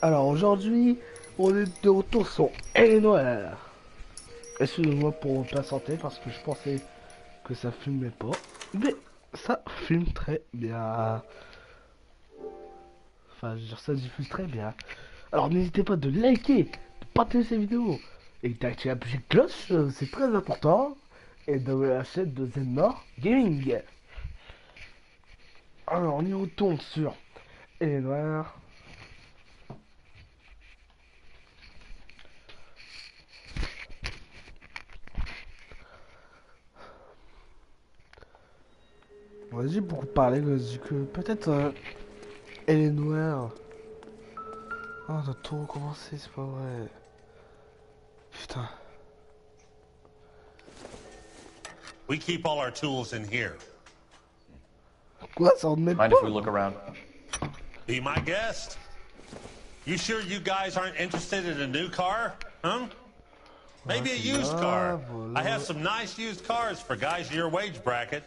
Alors aujourd'hui, on est de retour sur Elle Noire. Excusez-moi pour pas santé parce que je pensais que ça filmait pas. Mais ça filme très bien. Enfin, je veux dire, ça diffuse très bien. Alors n'hésitez pas de liker, de partager cette vidéo et d'activer la petite cloche, c'est très important. Et de la chaîne de ZedmordGaming. Alors on y retourne sur Elle Noire. On a beaucoup parlé, que peut-être Elle est noire. Oh, on doit tout recommencer, c'est pas vrai. Putain. We keep all our tools in here. Quoi, ça en met pas? Mind if we look around? Be my guest. You sure you guys aren't interested in a new car? Huh? Maybe a used car. I have some nice used cars for guys your wage bracket.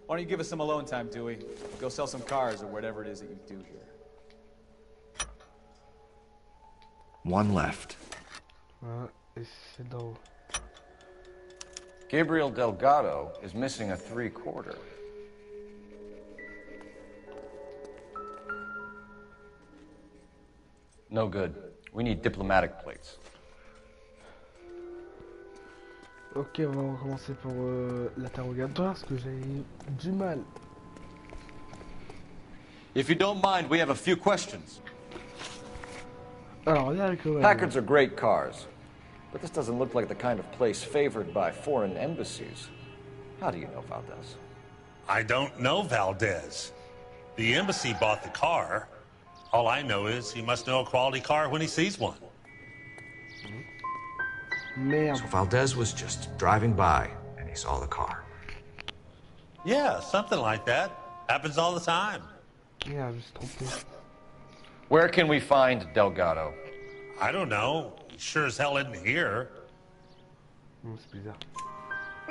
Why don't you give us some alone time, Dewey? Go sell some cars or whatever it is that you do here. One left. Ouais, et c'est dans... Gabriel Delgado is missing a 3/4. No good. We need diplomatic plates. Ok, on va recommencer pour l'interrogatoire parce que j'ai du mal. If you don't mind, we have a few questions. Alors, là, Packards are great cars, but this doesn't look like the kind of place favored by foreign embassies. How do you know Valdez? I don't know Valdez. The embassy bought the car. All I know is he must know a quality car when he sees one. Merde. So Valdez was just driving by and he saw the car. Yeah, something like that. Happens all the time. Merde, je me suis trompé. Where can we find Delgado? I don't know. He sure as hell isn't here. Non, c'est bizarre.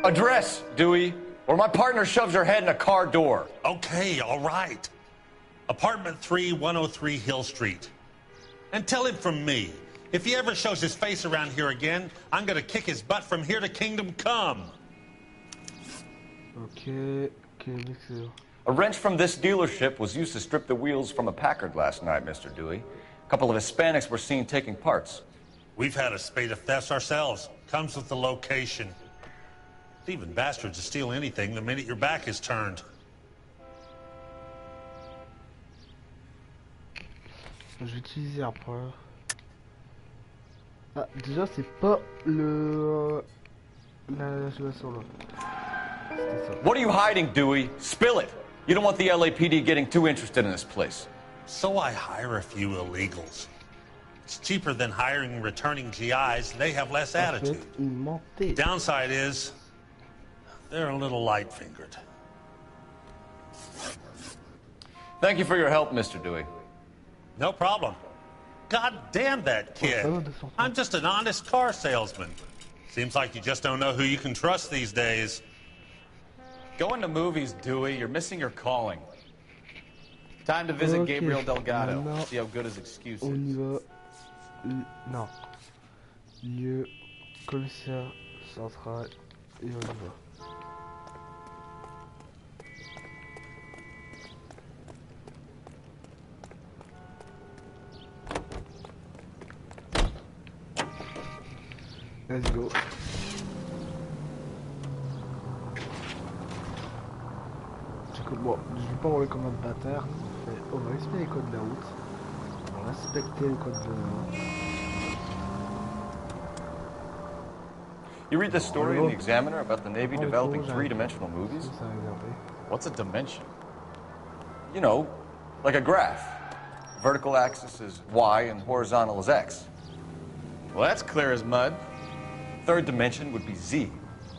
Address, Dewey, or my partner shoves her head in a car door. Okay, all right. Apartment 3, 103 Hill Street. And tell him from me, if he ever shows his face around here again, I'm gonna kick his butt from here to Kingdom Come. Ok, c'est... A wrench from this dealership was used to strip the wheels from a Packard last night, Mr. Dewey. A couple of Hispanics were seen taking parts. We've had a spate of thefts ourselves. Comes with the location. Thieving bastards to steal anything the minute your back is turned. Je vais utiliser après. Ah, déjà, c'est pas le... la situation là. C'était ça. What are you hiding, Dewey? Spill it. You don't want the LAPD getting too interested in this place. So I hire a few illegals. It's cheaper than hiring returning GIs. They have less attitude. Downside is, they're a little light-fingered. Thank you for your help, Mr. Dewey. No problem. God damn that kid. I'm just an honest car salesman. Seems like you just don't know who you can trust these days. Going to movies, Dewey. You're missing your calling. Time to visit Gabriel Delgado. See how good his excuse On y is. va. Non. Lieu, commissaire central, et on y va. Let's go. Bon, je vais pas rouler comme un bâtard. On va respecter les codes de la route. On va respecter les codes de la route. You read this story in the Examiner about the Navy developing three-dimensional movies? What's a dimension? You know, like a graph. Vertical axis is Y and horizontal is X. Well, that's clear as mud. Third dimension would be Z.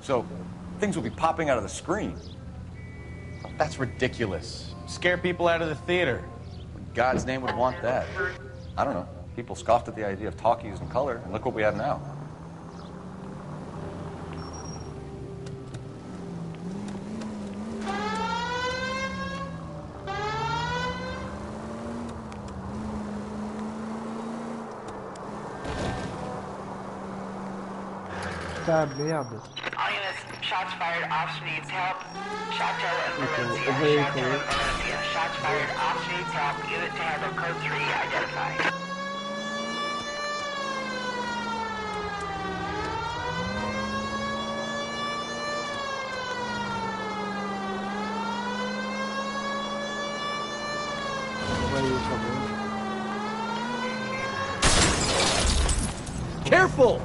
So things will be popping out of the screen. That's ridiculous. Scare people out of the theater. In God's name would want that. I don't know. People scoffed at the idea of talkies in color, and look what we have now. Putain, merde. All units, shots fired, officer needs help. Chateau and Valencia, on va y aller Chateau quand and même. Valencia, shots fired, officer needs help. Unit to handle code 3, identify. On va y aller quand même. Careful!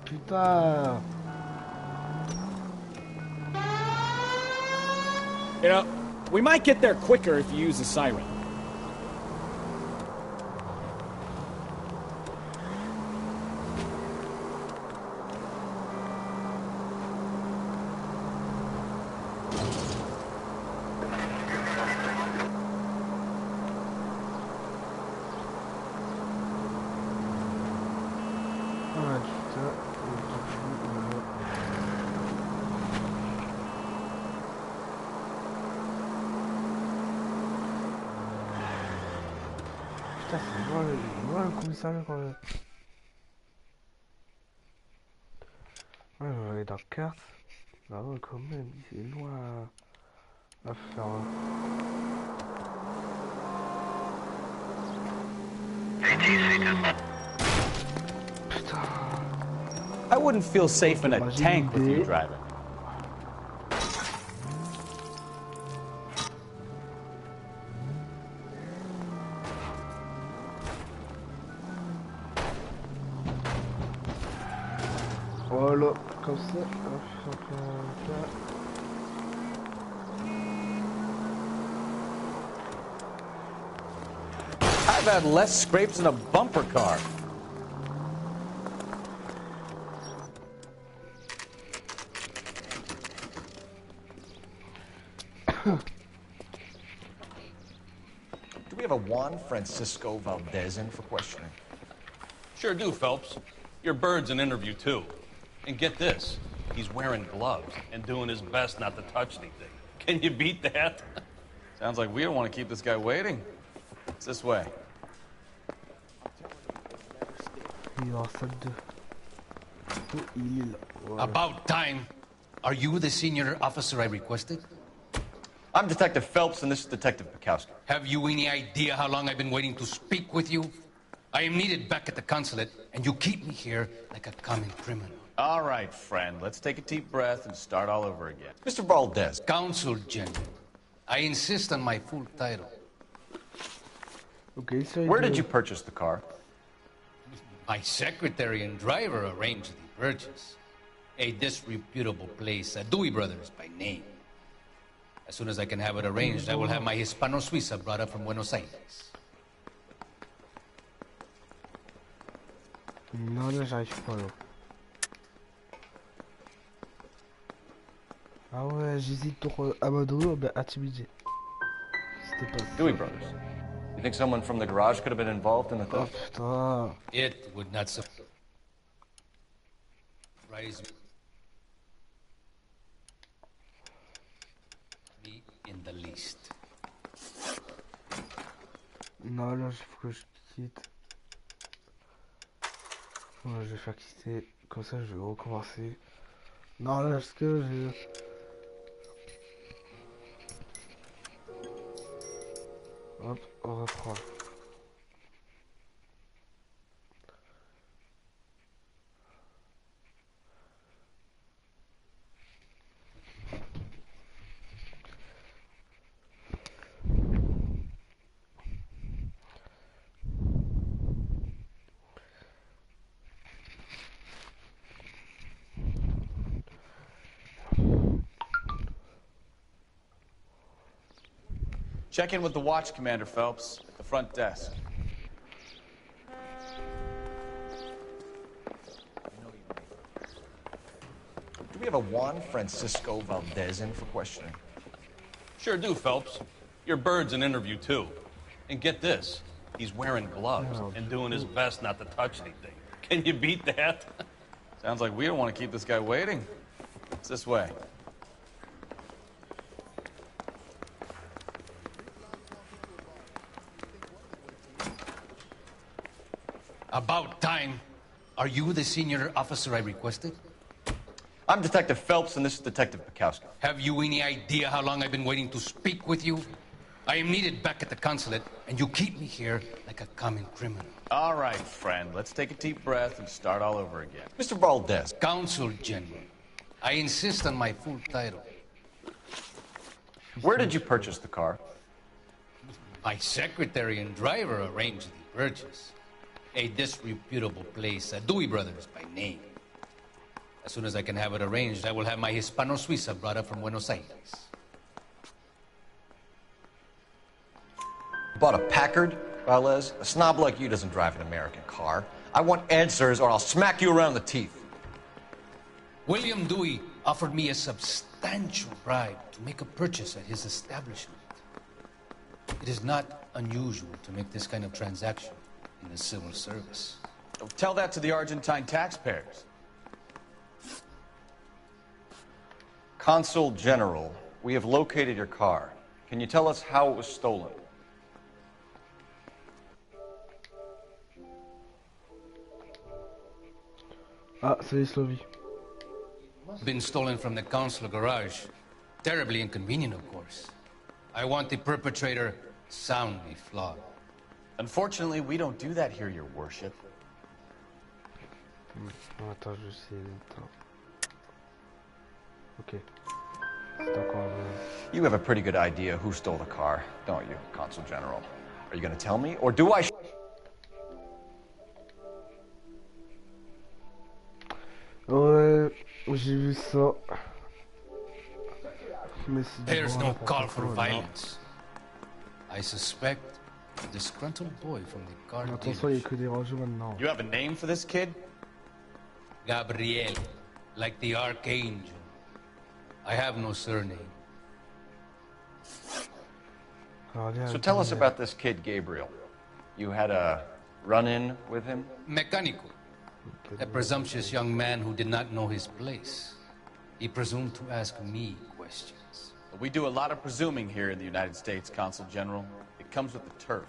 Putain. You know, we might get there quicker if you use a siren. Ah, putain. Putain, c'est loin le commissariat quand même. Ouais, on va aller dans la carte. Ah ouais, quand même, c'est loin à faire. Putain. I wouldn't feel safe in a Imagine tank with you l'idée. driving. Voilà, comme ça. Hop, hop, hop. I've had less scrapes in a bumper car. Do we have a Juan Francisco Valdez in for questioning? Sure do, Phelps. Your bird's an interview, too. And get this, he's wearing gloves and doing his best not to touch anything. Can you beat that? Sounds like we don't want to keep this guy waiting. It's this way. Il est en salle 2. Oh, il est là. Voilà. About time. Are you the senior officer I requested? I'm Detective Phelps, and this is Detective Pekowski. Have you any idea how long I've been waiting to speak with you? I am needed back at the consulate, and you keep me here like a common criminal. All right, friend, let's take a deep breath and start all over again. Mr. Valdez. Consul General. I insist on my full title. Okay, so Where did you purchase the car? My secretary and driver arranged the purchase. A disreputable place, Dewey Brothers by name. As soon as I can have it arranged, I will have my Hispano-Suiza brought up from Buenos Aires. Non, là, j'arrive pas là. Ah ouais, j'hésite entre Amadou ou intimidé. C'était pas. Dewey Brothers. You think someone from the garage could have been involved in the Oh theft? putain. It would not surprise me in the least. Non, là, il faut que je quitte. Ouais, je vais faire quitter. Comme ça, je vais recommencer. Non, là, parce que je. Hop, on reprend. Check in with the watch commander, Phelps, at the front desk. Do we have a Juan Francisco Valdez in for questioning? Sure do, Phelps. Your bird's an interview, too. And get this, He's wearing gloves and doing his best not to touch anything. Can you beat that? Sounds like we don't want to keep this guy waiting. It's this way. About time. Are you the senior officer I requested? I'm Detective Phelps, and this is Detective Ps4. Have you any idea how long I've been waiting to speak with you? I am needed back at the consulate, and you keep me here like a common criminal. All right, friend. Let's take a deep breath and start all over again. Mr. Valdez. Consul General. I insist on my full title. Where did you purchase the car? My secretary and driver arranged the purchase. A disreputable place, Dewey Brothers by name. As soon as I can have it arranged, I will have my Hispano-Suiza brought up from Buenos Aires. Bought a Packard, Valdez? A snob like you doesn't drive an American car. I want answers or I'll smack you around the teeth. William Dewey offered me a substantial bribe to make a purchase at his establishment. It is not unusual to make this kind of transaction in the civil service. Tell that to the Argentine taxpayers. Consul General, we have located your car. Can you tell us how it was stolen? Ah, c'est Slovie. Been stolen from the consular garage. Terribly inconvenient, of course. I want the perpetrator soundly flogged. Unfortunately, we don't do that here, Your Worship. Attends, je sais. Ok. C'est encore... You have a pretty good idea who stole the car, don't you, Consul General? Are you going to tell me, or do I... Ouais, j'ai vu ça. Mais There's no call for violence. I suspect a disgruntled boy from the car attention, il y a que des rageux maintenant. You have a name for this kid? Gabriel, like the archangel. I have no surname. So tell us about this kid, Gabriel. You had a run-in with him? Mecánico. A presumptuous young man who did not know his place. He presumed to ask me questions. We do a lot of presuming here in the United States, Consul General. It comes with the turf.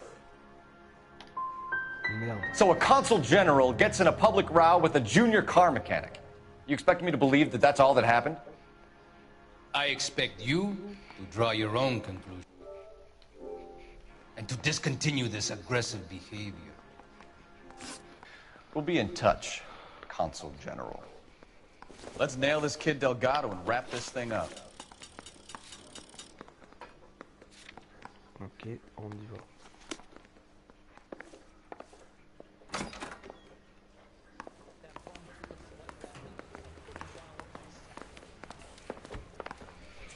So a Consul General gets in a public row with a junior car mechanic. You expect me to believe that that's all that happened? I expect you to draw your own conclusion. And to discontinue this aggressive behavior. We'll be in touch, Consul General. Let's nail this kid Delgado and wrap this thing up. Ok, on y va.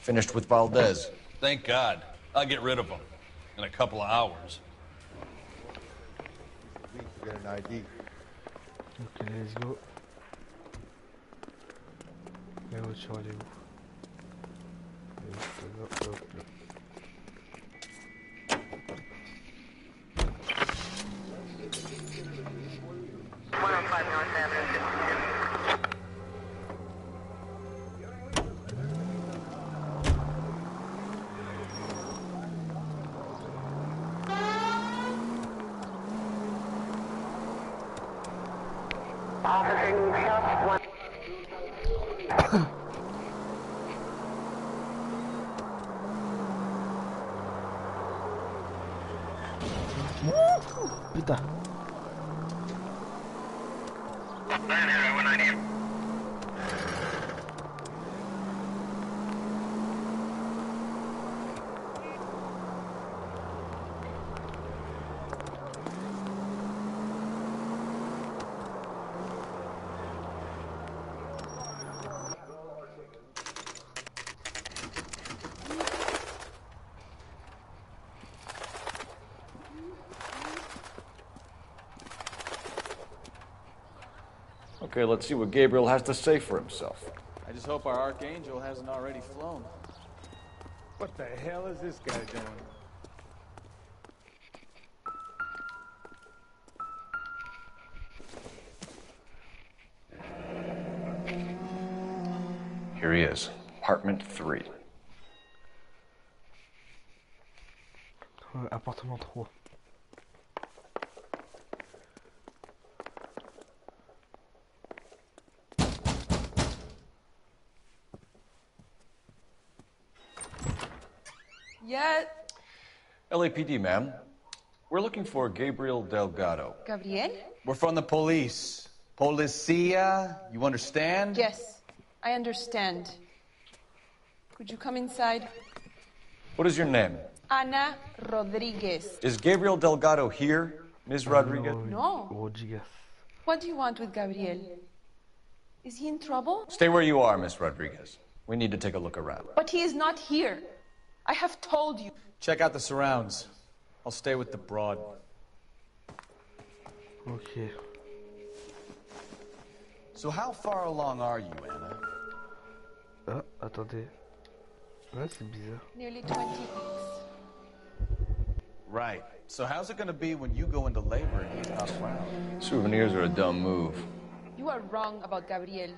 Finished with Valdez. Thank God. I'll get rid of him in a couple of hours. Ok, let's go. La voiture, elle est où? Hop, hop, là. Putain. Okay, let's see what Gabriel has to say for himself. I just hope our archangel hasn't already flown. What the hell is this guy doing? he is. Apartment 3. Appartement 3. Yeah. LAPD, ma'am. We're looking for Gabriel Delgado. Gabriel? We're from the police. Policia, you understand? Yes, I understand. Could you come inside? What is your name? Ana Rodriguez. Is Gabriel Delgado here, Ms. Rodriguez? No. Rodriguez. What do you want with Gabriel? Is he in trouble? Stay where you are, Ms. Rodriguez. We need to take a look around. But he is not here. I have told you. Check out the surrounds. I'll stay with the broad. Ok. So how far along are you, Anna? Ah, attendez. Ouais, c'est bizarre. Nearly 20 weeks. Right. So how's it gonna be when you go into labor and he's not around? Souvenirs are a dumb move. You are wrong about Gabriel.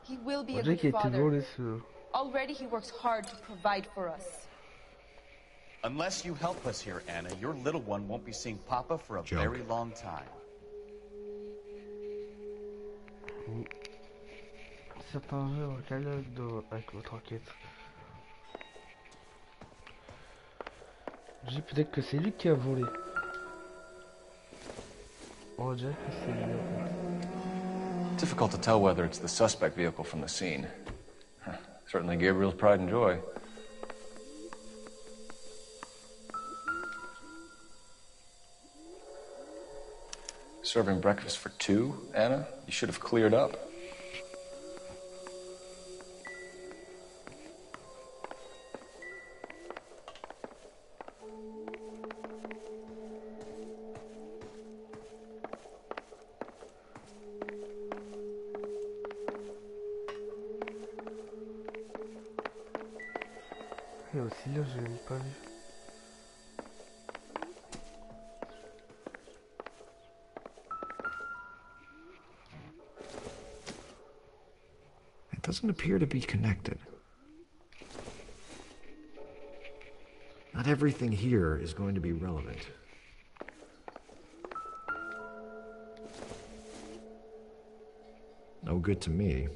He will be On a dirait qu'il good a été father. volé ce... Already he works hard to provide for us. Unless you help us here, Anna, your little one won't be seeing Papa for a very long time. Certains jeux en catalogue avec votre enquête. Je dis peut-être que c'est lui qui a volé. On dirait que c'est lui en fait. Difficult to tell whether it's the suspect vehicle from the scene. Certainly Gabriel's pride and joy. Serving breakfast for 2, Anna? You should have cleared up. Et aussi là, je l'ai pas vu. It doesn't appear to be connected. Not everything here is going to be relevant. No good to me.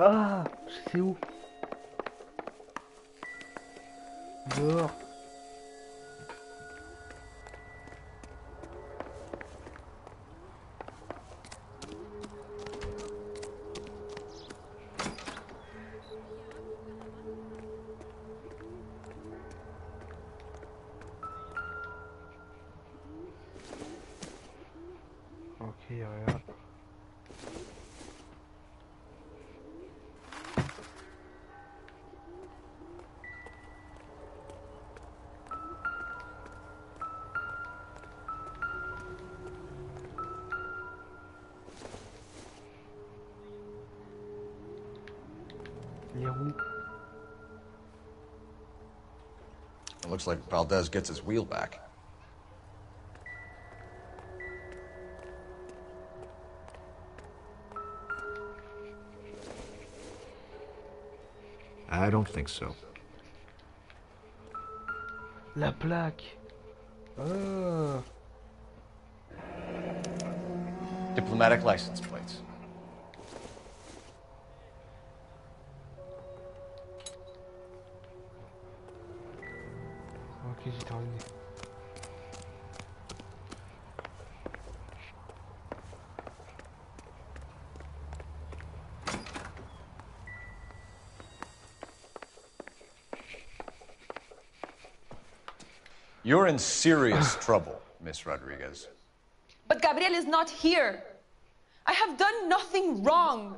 Ah, je sais où. Dehors. Ok, rien. Les roues. It looks like Valdez gets his wheel back. I don't think so. La plaque. Ah. Diplomatic license plates. Ok, j'ai terminé. You're in serious trouble, Miss Rodriguez. But Gabriel is not here. I have done nothing wrong.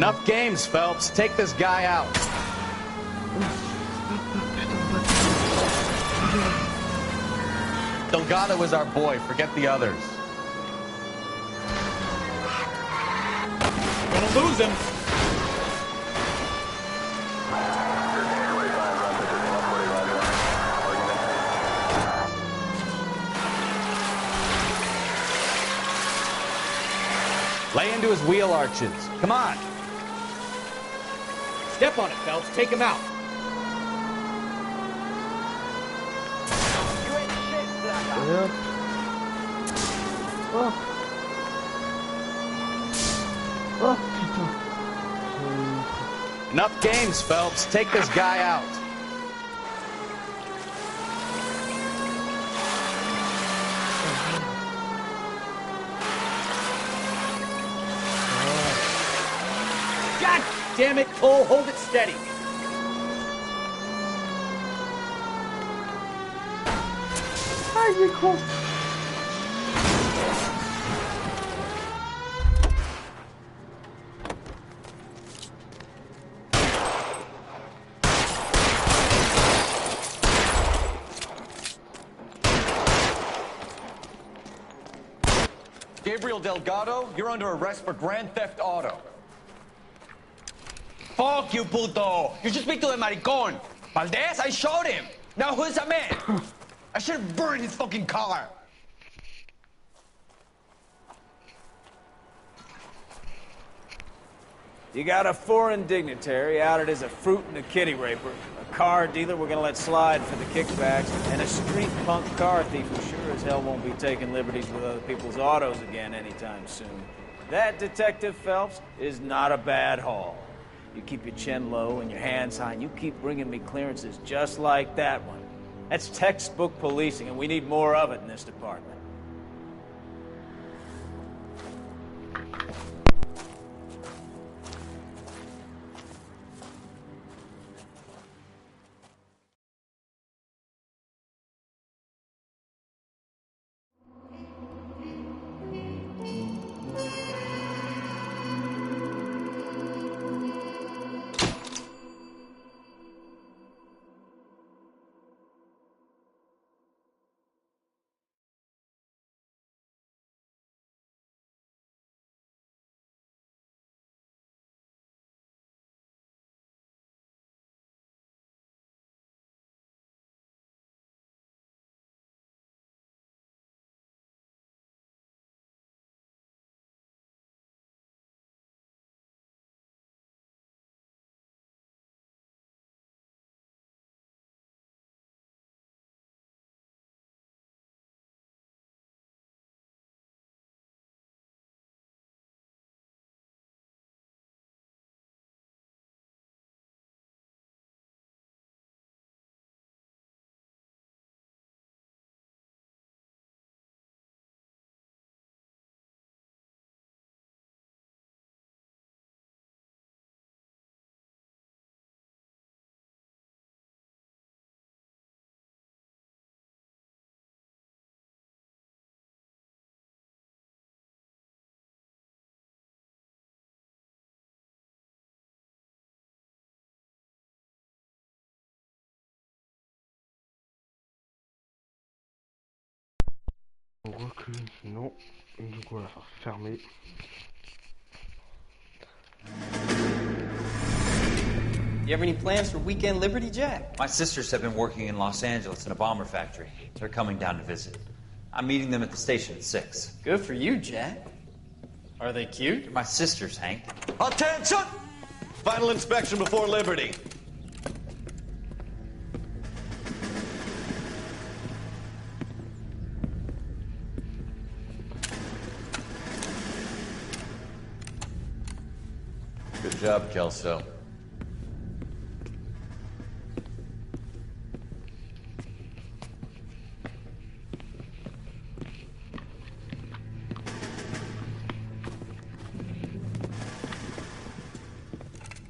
Enough games, Phelps. Take this guy out. Delgado is our boy. Forget the others. Gonna lose him. Lay into his wheel arches. Come on. Step on it, Phelps. Take him out. Yep. Oh. Oh, putain. Enough games, Phelps. Take this guy out. God damn it, Cole. Hold it steady. Hi, Nicole. Gabriel Delgado, you're under arrest for Grand Theft Auto. Fuck you, puto! You just speak to the maricon. Valdez, I shot him. Now who's the man? I should have burned his fucking car. You got a foreign dignitary outed as a fruit and a kitty raper, a car dealer we're gonna let slide for the kickbacks, and a street punk car thief who sure as hell won't be taking liberties with other people's autos again anytime soon. That, Detective Phelps, is not a bad haul. You keep your chin low and your hands high, and you keep bringing me clearances just like that one. That's textbook policing, and we need more of it in this department. On recule, non. Du coup, on va faire fermer. You have any plans for weekend Liberty, Jack? My sisters have been working in Los Angeles in a bomber factory. They're coming down to visit. I'm meeting them at the station at 6. Good for you, Jack. Are they cute? They're my sisters, Hank. Attention! Final inspection before Liberty. Good job, Kelso.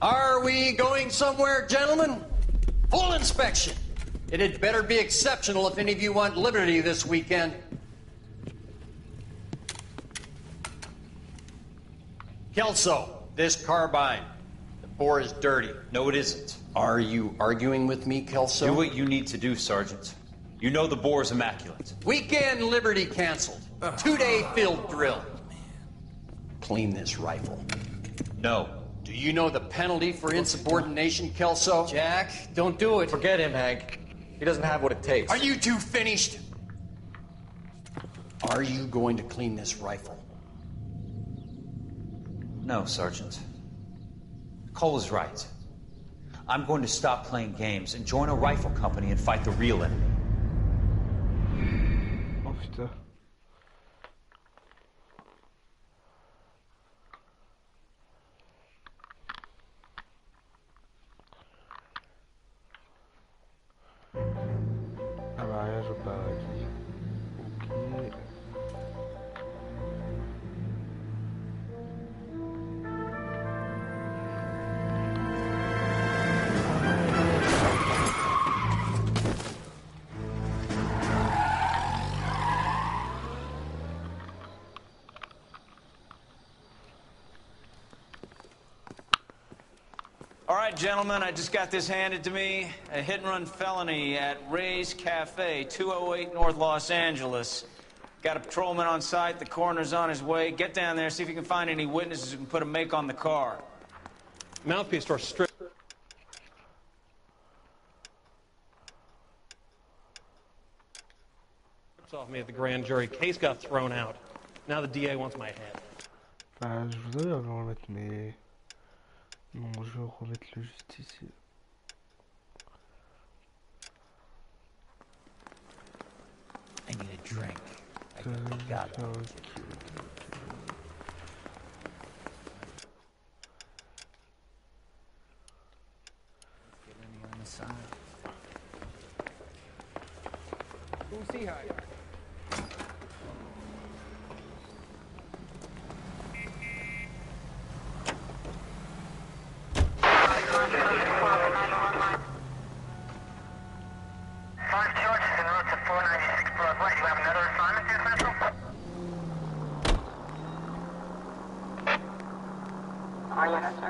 Are we going somewhere, gentlemen? Full inspection. It had better be exceptional if any of you want liberty this weekend. Kelso, This carbine. The bore is dirty. No, it isn't. Are you arguing with me, Kelso? Do what you need to do, Sergeant. You know the bore is immaculate. Weekend Liberty canceled. 2-day field drill. Clean this rifle. No. Do you know the penalty for insubordination, Kelso? Jack, don't do it. Forget him, Hank. He doesn't have what it takes. Are you two finished? Are you going to clean this rifle? No, Sergeant. Cole is right. I'm going to stop playing games and join a rifle company and fight the real enemy. Oh putain. Ah bah rien, je veux pas dire. Ok. All right, gentlemen, I just got this handed to me. A hit-and-run felony at Ray's Cafe, 208 North Los Angeles. Got a patrolman on site. The coroner's on his way. Get down there, see if you can find any witnesses who can put a make on the car. Mouthpiece store strip. Off me at the grand jury. Case got thrown out. Now the DA wants my head. Je voudrais remettre mes... Non, je vais remettre le justicier. I need a drink. I got it. Who's he hiding?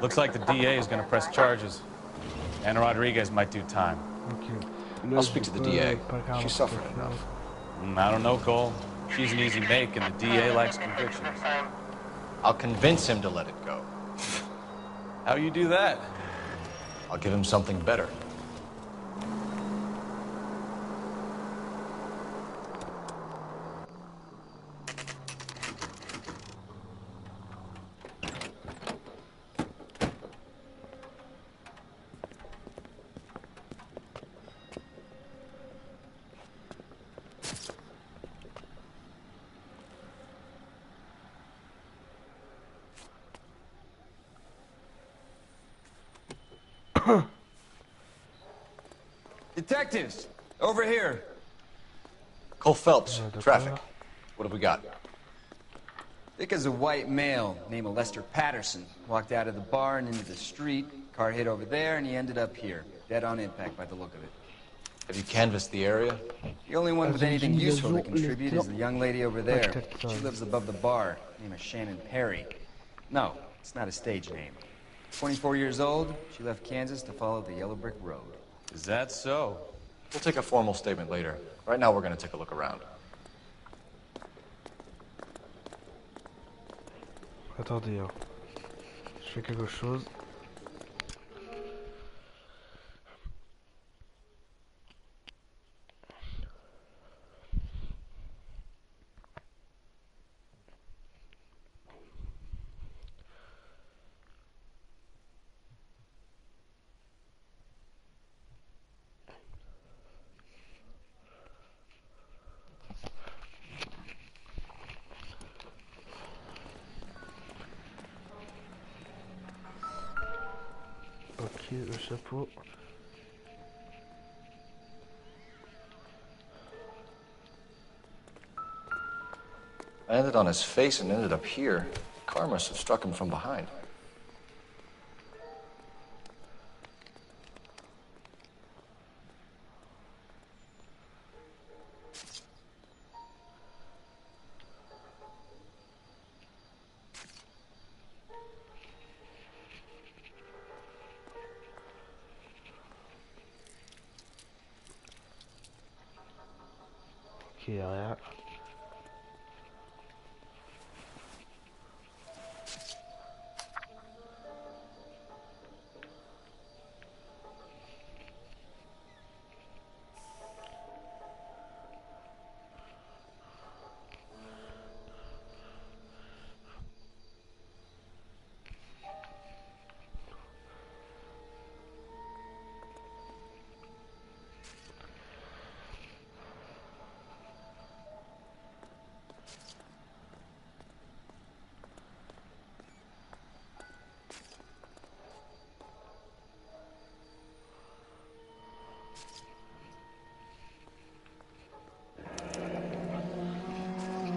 Looks like the DA is going to press charges. Anna Rodriguez might do time. Okay. I'll speak to the DA. She's suffering enough. I don't know, Cole. She's an easy make, and the DA likes convictions. I'll convince him to let it go. How you do that? I'll give him something better. Detectives, over here. Cole Phelps, traffic. What have we got? Thick as a white male named Lester Patterson. Walked out of the bar and into the street. Car hit over there and he ended up here. Dead on impact by the look of it. Have you canvassed the area? The only one with anything useful to contribute is the young lady over there. She lives above the bar. Name is Shannon Perry. No, it's not a stage name. 24 years old, she left Kansas to follow the Yellow Brick Road. Is that so? We'll take a formal statement later. Right now, we're going to take a look around. Attendez, hein. Je fais quelque chose. Ok, le chapeau. I landed on his face and ended up here. The car must have struck him from behind. rien.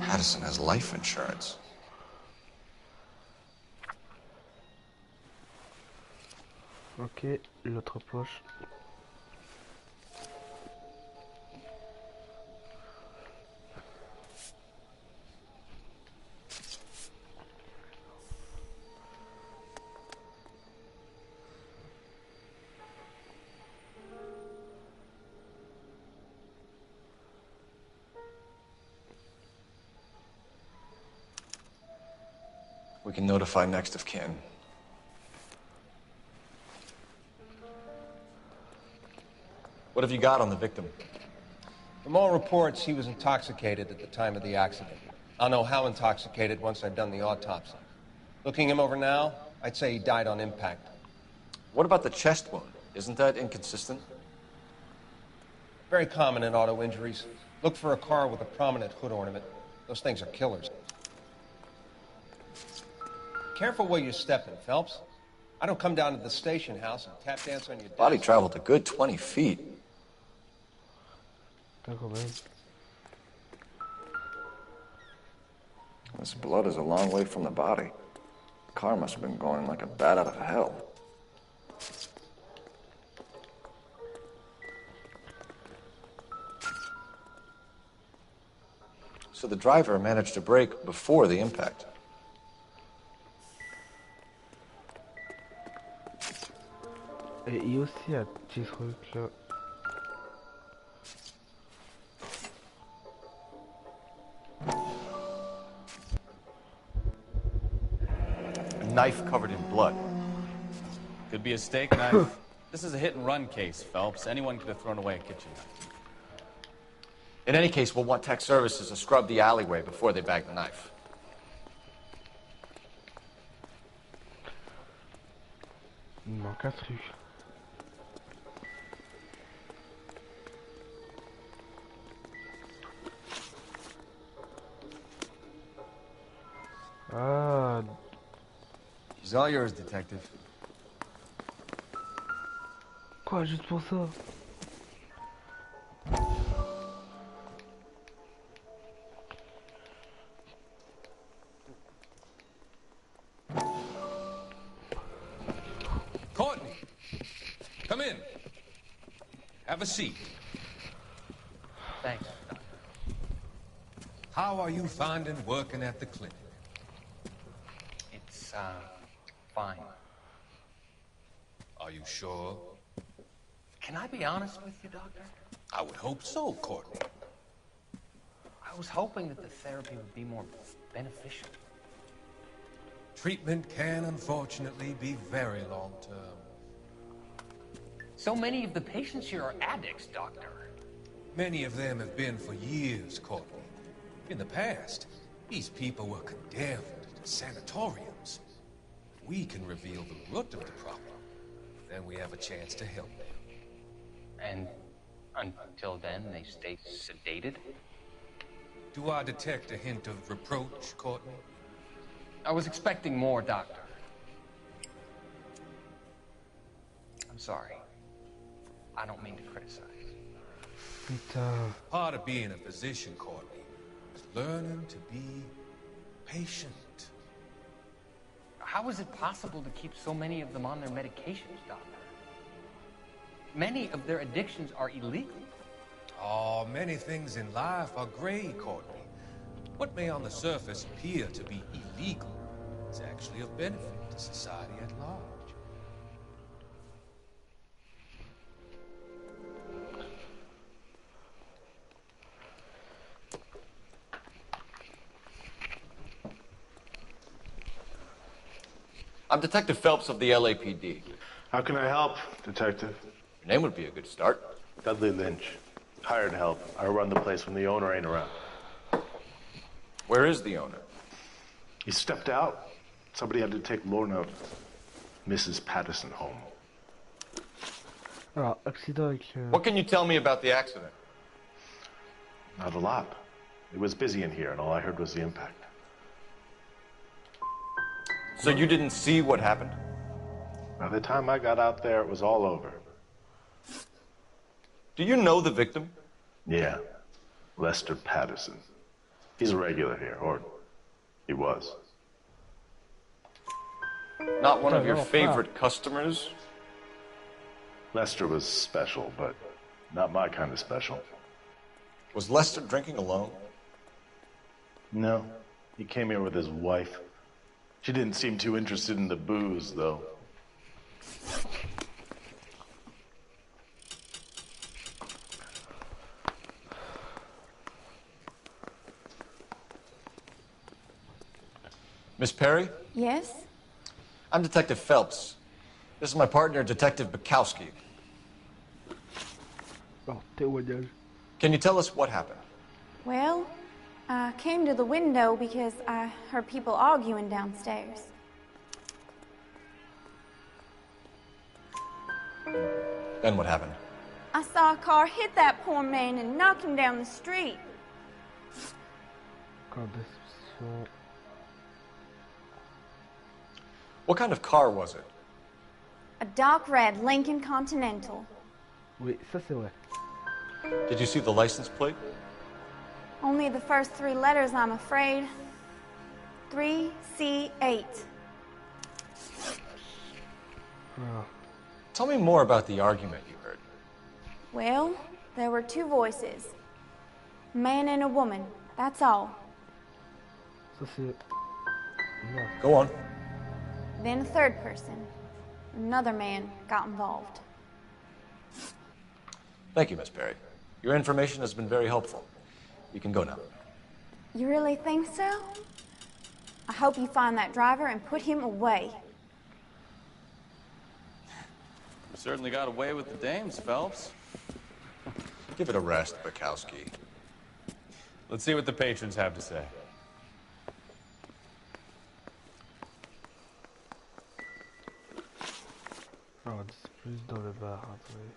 Addison has life insurance. Ok, l'autre poche. We can notify next of kin. What have you got on the victim? From all reports, he was intoxicated at the time of the accident. I'll know how intoxicated once I've done the autopsy. Looking him over now, I'd say he died on impact. What about the chest wound? Isn't that inconsistent? Very common in auto injuries. Look for a car with a prominent hood ornament. Those things are killers. Careful where you're stepping, Phelps. I don't come down to the station house and tap dance on your desk. Body traveled a good 20 feet. This blood is a long way from the body. The car must have been going like a bat out of hell. So the driver managed to brake before the impact. Et il y a aussi un petit truc là. A knife covered in blood. Could be a steak knife. This is a hit and run case, Phelps. Anyone could have thrown away a kitchen knife. In any case, we'll want tech services to scrub the alleyway before they bag the knife. Il manque un truc. Ah. She's all yours, detective. Quoi, juste pour ça? Courtney, come in. Have a seat. Thanks. How are you finding working at the clinic? It's, fine. Are you sure? Can I be honest with you, Doctor? I would hope so, Courtney. I was hoping that the therapy would be more beneficial. Treatment can, unfortunately, be very long-term. So many of the patients here are addicts, Doctor. Many of them have been for years, Courtney. In the past, these people were condemned to sanatoriums. If we can reveal the root of the problem, then we have a chance to help them. And until then, they stay sedated? Do I detect a hint of reproach, Courtney? I was expecting more, Doctor. I'm sorry. I don't mean to criticize. Part of being a physician, Courtney, is learning to be patient. How is it possible to keep so many of them on their medications, Doctor? Many of their addictions are illegal. Oh, many things in life are gray, Courtney. What may on the surface appear to be illegal is actually of benefit to society at large. I'm Detective Phelps of the LAPD. How can I help, Detective? Your name would be a good start. Dudley Lynch. Hired help. I run the place when the owner ain't around. Where is the owner? He stepped out. Somebody had to take Lorna, Mrs. Patterson, home. Alors, accident avec... What can you tell me about the accident? Not a lot. It was busy in here, and all I heard was the impact. So you didn't see what happened? By the time I got out there, it was all over. Do you know the victim? Yeah. Lester Patterson. He's a regular here, or he was. Not one of your favorite customers? Lester was special, but not my kind of special. Was Lester drinking alone? No. He came here with his wife. She didn't seem too interested in the booze, though. Miss Perry? Yes? I'm Detective Phelps. This is my partner, Detective Bukowski. Can you tell us what happened? Well, I came to the window because I heard people arguing downstairs. Then what happened? I saw a car hit that poor man and knock him down the street. What kind of car was it? A dark red Lincoln Continental. Oui, ça c'est vrai. Did you see the license plate? Only the first three letters, I'm afraid. 3C8. Tell me more about the argument you heard. Well, there were two voices. A man and a woman, that's all. Ça c'est... Go on. Then a third person. Another man got involved. Thank you, Miss Perry. Your information has been very helpful. You can go now. You really think so? I hope you find that driver and put him away. You certainly got away with the dames, Phelps. Give it a rest, Bukowski. Let's see what the patrons have to say. Oh, c'est plus dans le bar, attendez.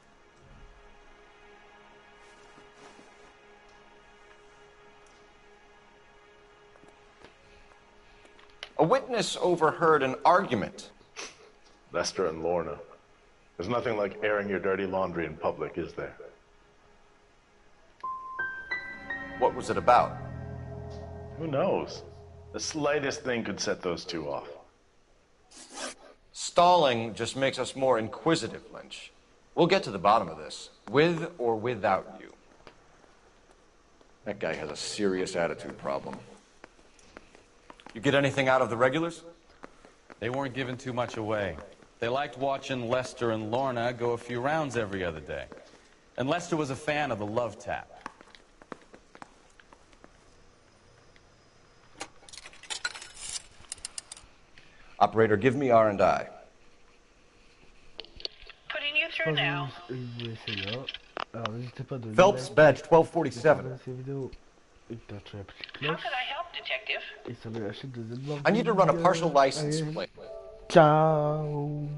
A witness overheard an argument. Lester and Lorna. There's nothing like airing your dirty laundry in public, is there? What was it about? Who knows? The slightest thing could set those two off. Stalling just makes us more inquisitive, Lynch. We'll get to the bottom of this, with or without you. That guy has a serious attitude problem. You get anything out of the regulars? They weren't giving too much away. They liked watching Lester and Lorna go a few rounds every other day. And Lester was a fan of the love tap. Operator, give me R&I. Putting you through now. Phelps, badge 1247. How can I help, Detective? I need to run a partial license plate. Ciao.